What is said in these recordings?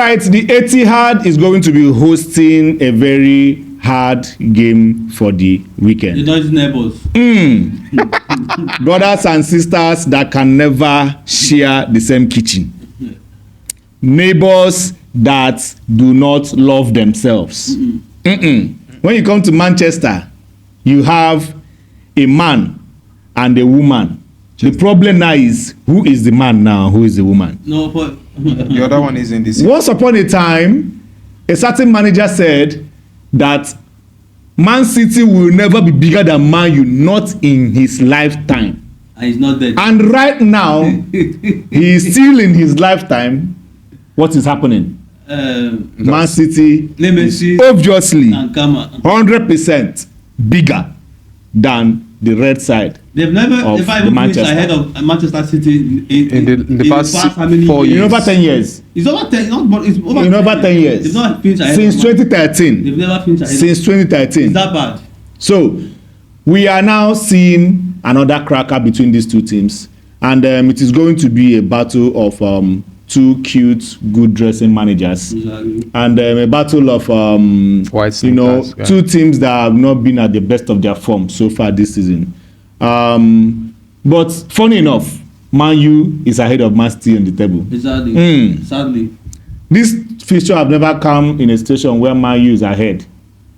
right, the Etihad is going to be hosting a very hard game for the weekend. The noisy neighbors. Brothers and sisters that can never share the same kitchen. Neighbors that do not love themselves. When you come to Manchester, you have a man and a woman. The problem now is, who is the man now, who is the woman? No, but The other one is in this. Once upon a time, a certain manager said that Man City will never be bigger than Man U, not in his lifetime. and he's not dead. And right now, he is still in his lifetime. What is happening? Man City is obviously and Kama. 100% bigger than the red side. They've never Of even finished Manchester. ahead of Manchester City in the past how many 4 In years. over 10 years. It's over 10. Not, but it's over In over 10 years. They've not finished ahead. Since of Man- 2013. They've never finished ahead. Since 2013. Is that bad? So we are now seeing another cracker between these two teams, and it is going to be a battle of two cute, good dressing managers, Exactly. and a battle of White sneakers, yeah. two teams that have not been at the best of their form so far this season. But funny enough, Man U is ahead of Man City on the table. Exactly. Sadly. This fixture have never come in a situation where Man U is ahead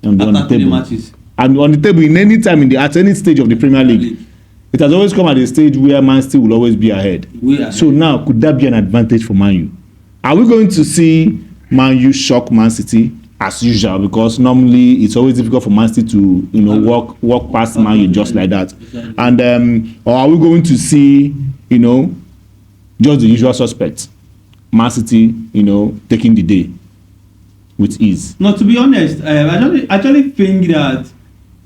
on the After 3 table. matches. And on the table, in any time at any stage of the Premier League, it has always come at a stage where Man City will always be ahead. We are So now, could that be an advantage for Man U? Are we going to see Man U shock Man City as usual? Because normally it's always difficult for Man City to walk past Man U just like that. And or are we going to see just the usual suspects, Man City taking the day with ease? No, to be honest, I actually think that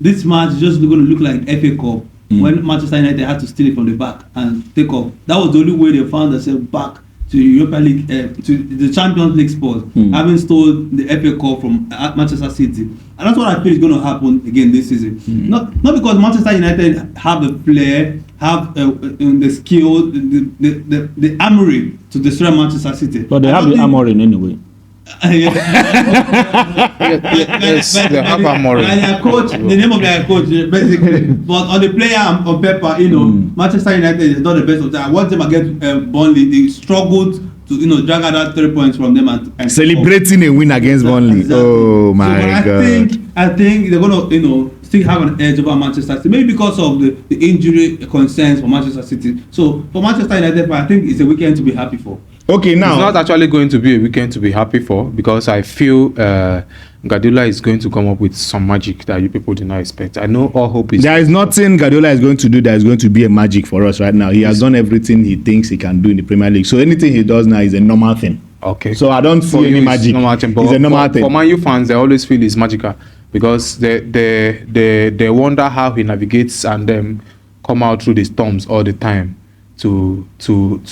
this match is just going to look like FA Cup when Manchester United had to steal it from the back and take off. That was the only way they found themselves back to Europa League, to the Champions League spot, having stole the FA Cup from Manchester City. And that's what I feel is going to happen again this season. Not because Manchester United have the flair, have the skill, the armory to destroy Manchester City. But they have the armoring anyway. Yes, they have Amorim. And their coach, the name of their coach, basically. But on the player on paper, Manchester United is not the best of them. I watched them against Burnley. They struggled to drag out that 3 points from them and Celebrating a win against Burnley. Exactly. Oh my God! I think they're gonna still have an edge over Manchester City, maybe because of the injury concerns for Manchester City. So for Manchester United, I think it's a weekend to be happy for. Okay, now It's not actually going to be a weekend to be happy for, because I feel Guardiola is going to come up with some magic that you people did not expect. I know all hope is. there is nothing Guardiola is going to do that is going to be a magic for us right now. He has done everything he thinks he can do in the Premier League. So anything he does now is a normal thing. Okay. So I don't see any magic. It's a normal thing. For Man U fans, they always feel it's magical because they wonder how he navigates and come out through the storms all the time to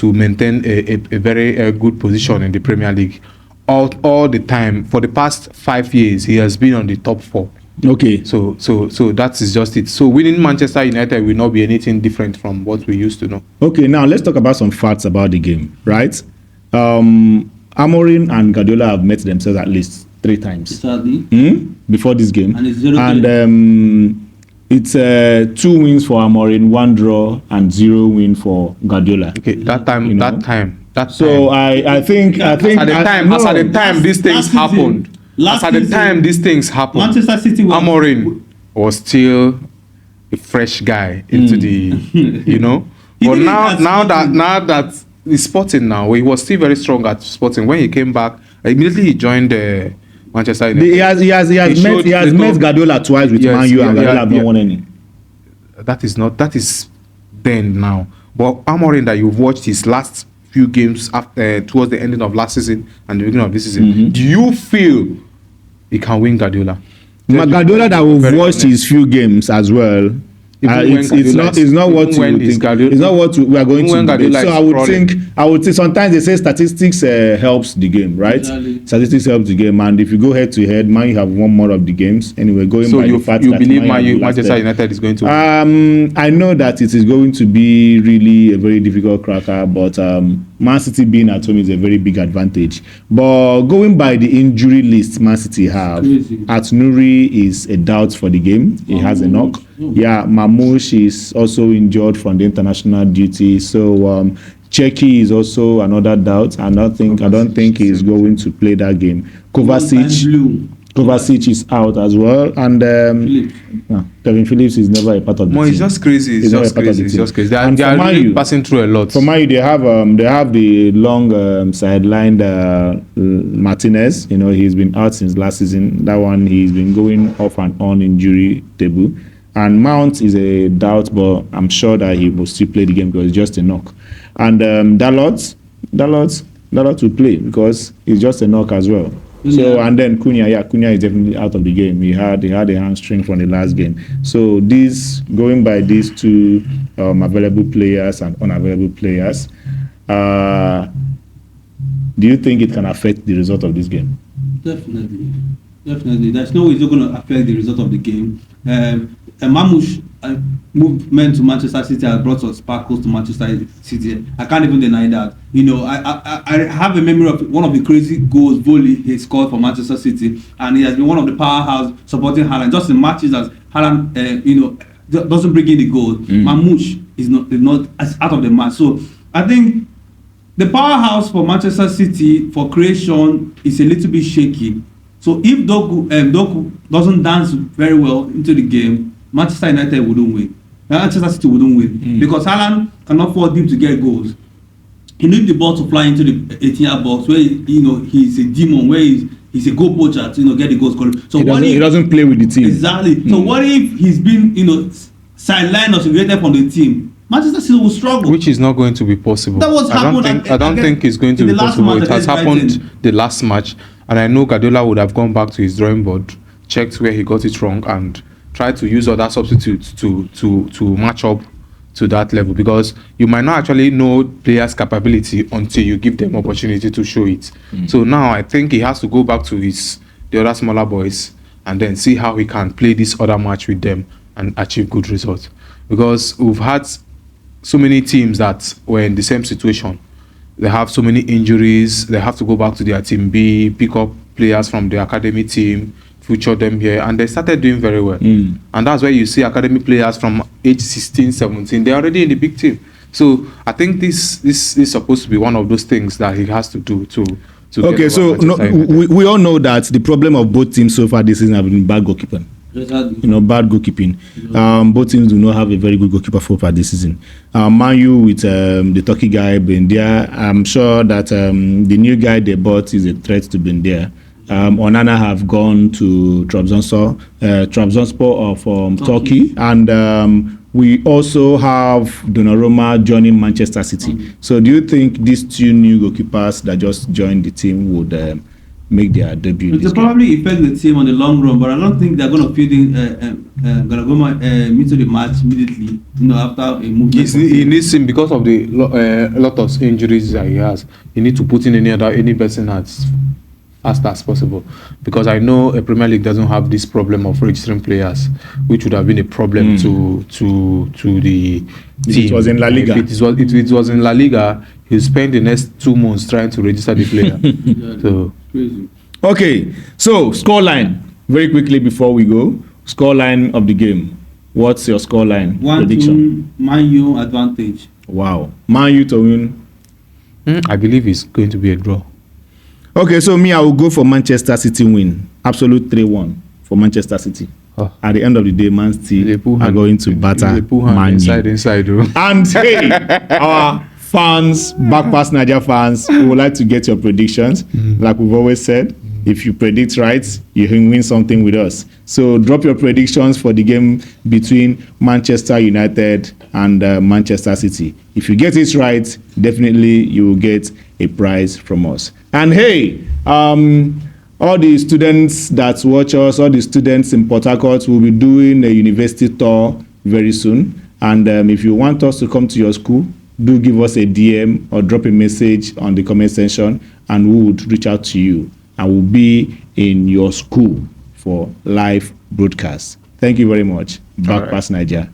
maintain a very good position in the Premier League. All the time for the past 5 years, he has been on the top 4. Okay. So that is just it. So winning Manchester United will not be anything different from what we used to know. Okay, now let's talk about some facts about the game, right? Amorim and Guardiola have met themselves at least 3 times Sadly. before this game. And it's 0-3. And it's 2 wins for Amorim, 1 draw, and 0 win for Guardiola. Okay, that time. So I think As at the time these things happened. Manchester City was Amorim was still a fresh guy into the But now that he's Sporting now, he was still very strong at Sporting. When he came back, immediately he joined Manchester United. He has met Guardiola twice with Man U, and Guardiola have not won any. That is then now. But Amorim, that you've watched his last few games after towards the ending of last season and the beginning of this season, do you feel he can win Guardiola? Guardiola that we've watched his few games as well. It's not what we are going to do. So I would think sometimes they say statistics helps the game, right? Exactly. Statistics helps the game, and if you go head to head, Man U have won more of the games anyway. Going by the fact you that believe Manchester United is going to win? I know that it is going to be really a very difficult cracker, but Man City being at home is a very big advantage. But going by the injury list Man City have, At-Nouri is a doubt for the game. He has a knock. Yeah, Mamouche is also injured from the international duty. So Cheki is also another doubt. I don't think he's going to play that game. Kovacic is out as well, and Kevin Phillips is never a part of the team. It's just crazy. It's just crazy. They are really passing through a lot. For Man U, they have the long sidelined Martinez. You know, he's been out since last season. That one, he's been going off and on injury table. And Mount is a doubt, but I'm sure that he will still play the game because it's just a knock. And Dalot will play because it's just a knock as well. So and then Cunha is definitely out of the game. He had a hamstring from the last game. So going by these two available players and unavailable players, do you think it can affect the result of this game? Definitely. There's no way it's not going to affect the result of the game. Mamouche movement to Manchester City has brought some sparkles to Manchester City. I can't even deny that. You know, I have a memory of one of the crazy goals volley he scored for Manchester City, and he has been one of the powerhouse supporting Haaland. Just in matches that Haaland, doesn't bring in the goal. Mamouche is not out of the match. So I think the powerhouse for Manchester City for creation is a little bit shaky. So if Doku doesn't dance very well into the game, Manchester United wouldn't win. Manchester City wouldn't win because Haaland cannot fall deep to get goals. He needs the ball to fly into the 18-yard box where he's a demon, where he's a goal poacher to get the goals. So he doesn't play with the team. Exactly. So what if he's been sidelined or segregated from the team? Manchester City will struggle, which is not going to be possible. That was happened. I don't think it's going to be possible. It has happened the last match, and I know Guardiola would have gone back to his drawing board, checked where he got it wrong, and tried to use other substitutes to match up to that level, because you might not actually know players' capability until you give them opportunity to show it. So now I think he has to go back to the other smaller boys and then see how he can play this other match with them and achieve good results, because we've had so many teams that were in the same situation. They have so many injuries. They have to go back to their team B, pick up players from the academy team, feature them here, and they started doing very well. And that's where you see academy players from age 16, 17. They're already in the big team. So I think this is supposed to be one of those things that he has to do to okay, so we all know that the problem of both teams so far this season have been bad goalkeeping. Bad goalkeeping. Both teams do not have a very good goalkeeper so far this season. Man U with the Turkey guy Bendia, I'm sure that the new guy they bought is a threat to Bendia. Onana have gone to Trabzonspor of Turkey, and we also have Donnarumma joining Manchester City. So do you think these two new goalkeepers that just joined the team would make their debut? It will probably affect the team on the long run, but I don't think they're going to feed in into the match immediately. After a movement. He needs him because of the lot of injuries that he has. He need to put in any person as fast as possible, because I know a Premier League doesn't have this problem of registering players, which would have been a problem to the team. It was in La Liga. If it was in La Liga, he'll spend the next 2 months trying to register the player. So crazy. Okay, so scoreline very quickly before we go. Scoreline of the game. What's your scoreline prediction? 1-2 Man U advantage. Wow, Man U to win. I believe it's going to be a draw. Okay, so I will go for Manchester City win. Absolute 3-1 for Manchester City. At the end of the day, Man City are going to batter Man U. Inside. And hey, our fans, Backpass Niger fans, we would like to get your predictions. Like we've always said, if you predict right, you can win something with us. So drop your predictions for the game between Manchester United and Manchester City. If you get it right, definitely you will get a prize from us. And hey, all the students that watch us, all the students in Port Harcourt will be doing a university tour very soon. And if you want us to come to your school, do give us a DM or drop a message on the comment section, and we would reach out to you and we'll be in your school for live broadcast. Thank you very much. Backpass Niger.